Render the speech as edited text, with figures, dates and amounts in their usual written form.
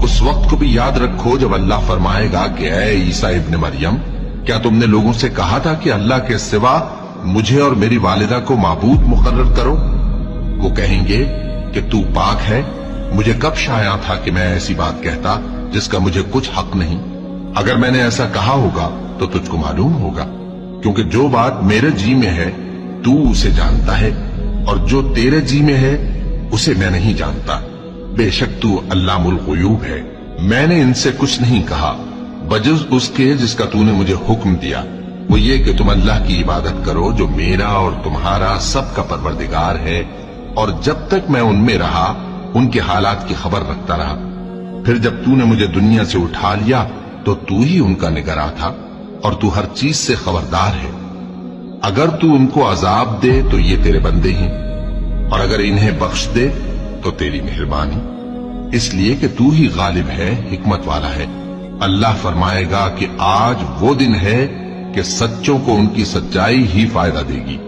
उस वक्त को भी याद रखो जब अल्लाह फरमाएगा कि ऐ ईसा इब्न मरियम, क्या तुमने लोगों से कहा था कि अल्लाह के सिवा मुझे और मेरी वालिदा को माबूद मुकर्रर करो? वो कहेंगे कि तू पाक है, मुझे कब शाया था कि मैं ऐसी बात कहता जिसका मुझे कुछ हक नहीं। अगर मैंने ऐसा कहा होगा तो तुझको मालूम होगा, क्योंकि जो बात मेरे जी में है तू उसे जानता है, और जो तेरे जी में है उसे मैं नहीं जानता। बेशक तू अल्लामुल गुयूब है। मैंने इनसे कुछ नहीं कहा बजुज़ उसके जिसका तूने मुझे हुक्म दिया, वो ये कि तुम अल्लाह की इबादत करो जो मेरा और तुम्हारा सबका परवरदिगार है, और जब तक मैं उनमें रहा उनके हालात की खबर रखता रहा। फिर जब तूने मुझे दुनिया से उठा लिया तो तू ही उनका निगरां था, और तू हर चीज से खबरदार है। अगर तू उनको अजाब दे तो ये तेरे बंदे हैं, और अगर इन्हें बख्श दे तो तेरी मेहरबानी, इसलिए कि तू ही गालिब है, हिकमत वाला है। अल्लाह फरमाएगा कि आज वो दिन है कि सच्चों को उनकी सच्चाई ही फायदा देगी।